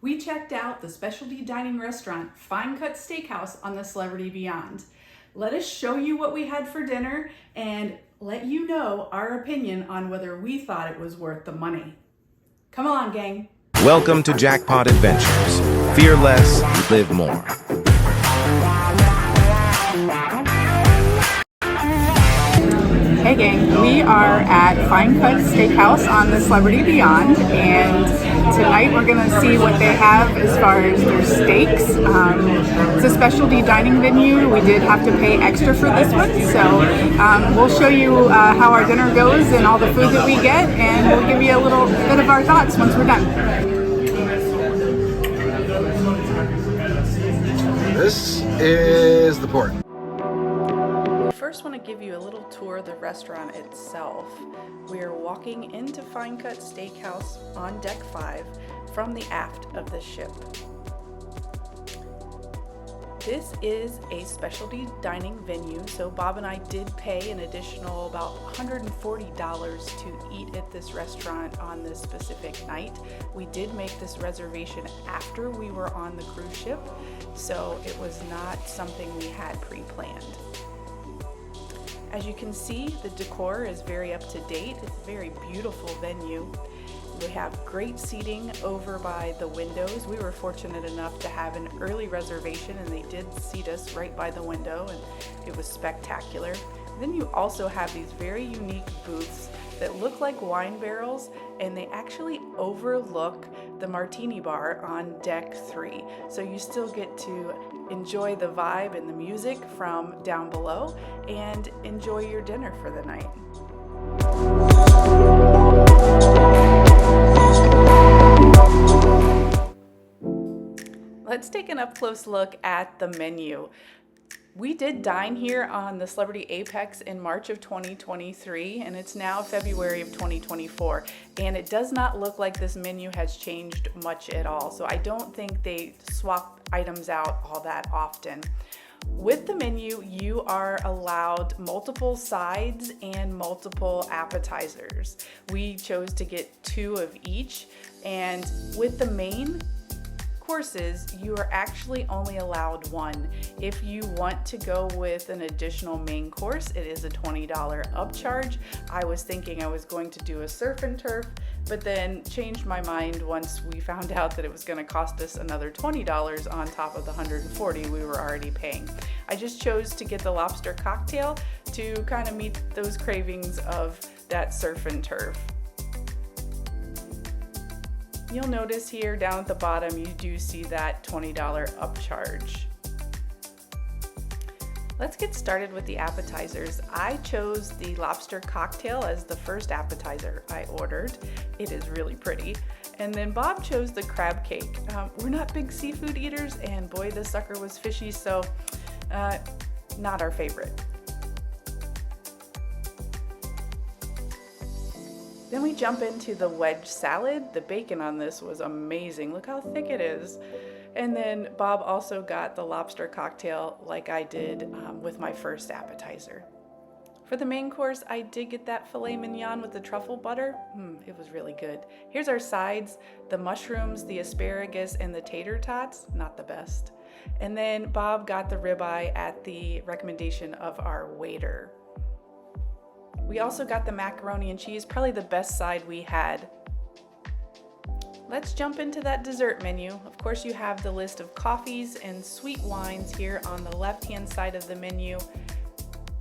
We checked out the specialty dining restaurant Fine Cut Steakhouse on the Celebrity Beyond. Let us show you what we had for dinner and let you know our opinion on whether we thought it was worth the money. Come on, gang. Welcome to Jackpot Adventures. Fear less, live more. Hey gang, we are at Fine Cut Steakhouse on the Celebrity Beyond, and tonight we're gonna see what they have as far as their steaks. It's a specialty dining venue. We did have to pay extra for this one, so we'll show you how our dinner goes and all the food that we get, and we'll give you a little bit of our thoughts once we're done. This is the pork. First, want to give you a little tour of the restaurant itself. We're walking into Fine Cut Steakhouse on deck 5 from the aft of the ship. This is a specialty dining venue, so Bob and I did pay an additional about $140 to eat at this restaurant on this specific night. We did make this reservation after we were on the cruise ship, so it was not something we had pre-planned. As you can see, the decor is very up to date. It's a very beautiful venue. We have great seating over by the windows. We were fortunate enough to have an early reservation, and they did seat us right by the window, and it was spectacular. Then you also have these very unique booths that look like wine barrels, and they actually overlook the martini bar on deck 3. So you still get to enjoy the vibe and the music from down below and enjoy your dinner for the night. Let's take an up-close look at the menu. We did dine here on the Celebrity Apex in March of 2023, and it's now February of 2024, and it does not look like this menu has changed much at all, so I don't think they swap items out all that often. With the menu, you are allowed multiple sides and multiple appetizers. We chose to get 2 of each, and with the main courses, you are actually only allowed 1. If you want to go with an additional main course, it is a $20 upcharge. I was thinking I was going to do a surf and turf, but then changed my mind once we found out that it was going to cost us another $20 on top of the $140 we were already paying. I just chose to get the lobster cocktail to kind of meet those cravings of that surf and turf. You'll notice here down at the bottom, you do see that $20 upcharge. Let's get started with the appetizers. I chose the lobster cocktail as the first appetizer I ordered. It is really pretty. And then Bob chose the crab cake. We're not big seafood eaters, and boy, this sucker was fishy, so not our favorite. Then we jump into the wedge salad. The bacon on this was amazing. Look how thick it is. And then Bob also got the lobster cocktail like I did with my first appetizer. For the main course, I did get that filet mignon with the truffle butter. It was really good. Here's our sides: the mushrooms, the asparagus, and the tater tots. Not the best. And then Bob got the ribeye at the recommendation of our waiter. We also got the macaroni and cheese, probably the best side we had. Let's jump into that dessert menu. Of course, you have the list of coffees and sweet wines here on the left-hand side of the menu.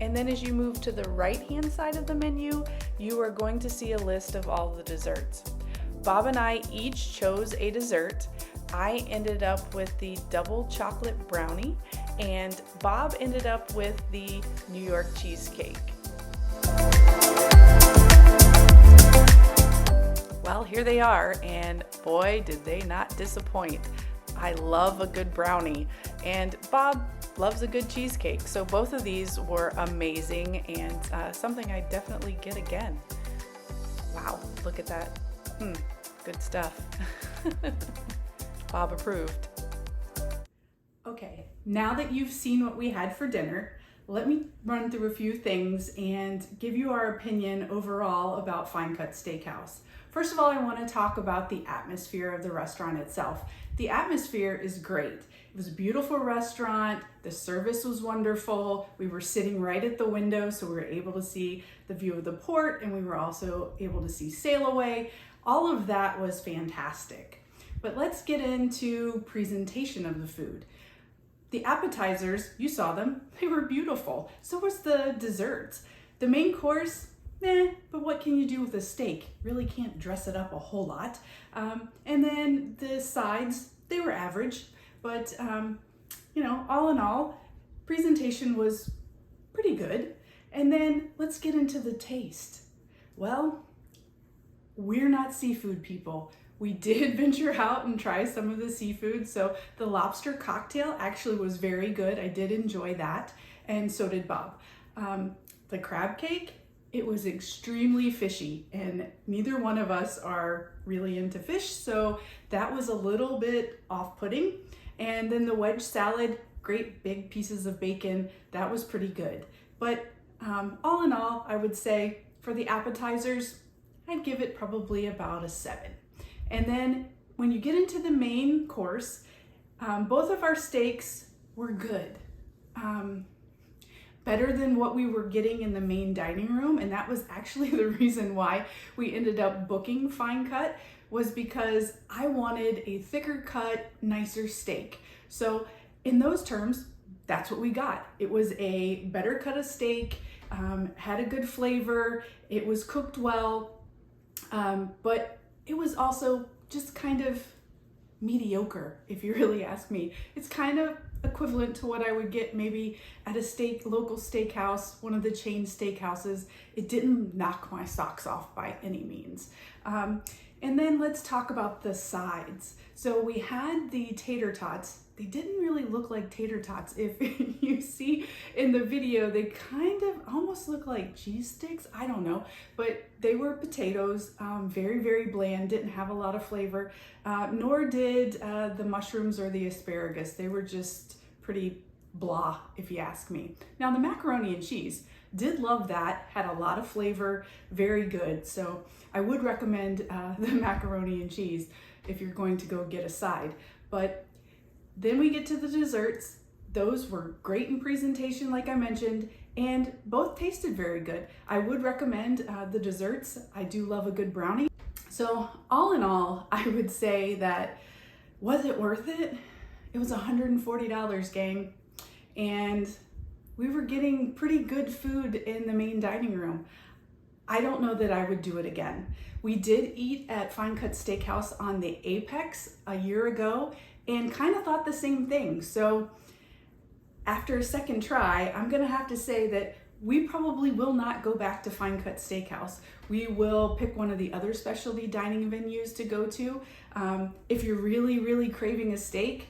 And then as you move to the right-hand side of the menu, you are going to see a list of all the desserts. Bob and I each chose a dessert. I ended up with the double chocolate brownie, and Bob ended up with the New York cheesecake. Well, here they are, and boy, did they not disappoint. I love a good brownie, and Bob loves a good cheesecake, so both of these were amazing and something I definitely get again. Wow, look at that. Good stuff. Bob approved. Okay, now that you've seen what we had for dinner, let me run through a few things and give you our opinion overall about Fine Cut Steakhouse. first of all, I want to talk about the atmosphere of the restaurant itself. The atmosphere is great. It was a beautiful restaurant. The service was wonderful. We were sitting right at the window, so we were able to see the view of the port, and we were also able to see sail away. All of that was fantastic. But let's get into presentation of the food. The appetizers, you saw them, they were beautiful. So was the desserts. The main course, but what can you do with a steak? Really can't dress it up a whole lot. And then the sides, they were average, but all in all, presentation was pretty good. And then let's get into the taste. Well, we're not seafood people. We did venture out and try some of the seafood. So the lobster cocktail actually was very good. I did enjoy that, and so did Bob. The crab cake, it was extremely fishy, and neither one of us are really into fish, so that was a little bit off-putting. And then the wedge salad, great big pieces of bacon, that was pretty good. But all in all, I would say for the appetizers, I'd give it probably about a 7. And then when you get into the main course, both of our steaks were good. Better than what we were getting in the main dining room, and that was actually the reason why we ended up booking Fine Cut, was because I wanted a thicker cut, nicer steak. So in those terms, that's what we got. It was a better cut of steak, had a good flavor, it was cooked well, but it was also just kind of mediocre, if you really ask me. It's kind of equivalent to what I would get maybe at a local steakhouse, one of the chain steakhouses. It didn't knock my socks off by any means. And then let's talk about the sides. So we had the tater tots. They didn't really look like tater tots. If you see in the video, they kind of almost look like cheese sticks. I don't know, but they were potatoes, very, very bland, didn't have a lot of flavor, nor did the mushrooms or the asparagus. They were just pretty blah, if you ask me. Now the macaroni and cheese, did love that, had a lot of flavor, very good. So I would recommend the macaroni and cheese if you're going to go get a side. But then we get to the desserts. Those were great in presentation, like I mentioned, and both tasted very good. I would recommend the desserts. I do love a good brownie. So all in all, I would say that, was it worth it? It was $140, gang. And we were getting pretty good food in the main dining room. I don't know that I would do it again. We did eat at Fine Cut Steakhouse on the Apex a year ago and kind of thought the same thing. So after a second try, I'm gonna have to say that we probably will not go back to Fine Cut Steakhouse. We will pick one of the other specialty dining venues to go to. If you're really, really craving a steak,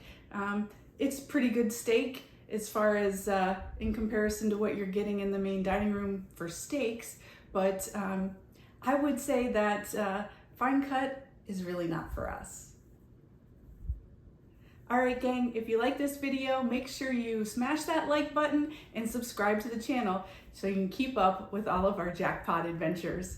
it's pretty good steak as far as in comparison to what you're getting in the main dining room for steaks. But I would say that Fine Cut is really not for us. All right, gang, if you like this video, make sure you smash that like button and subscribe to the channel so you can keep up with all of our jackpot adventures.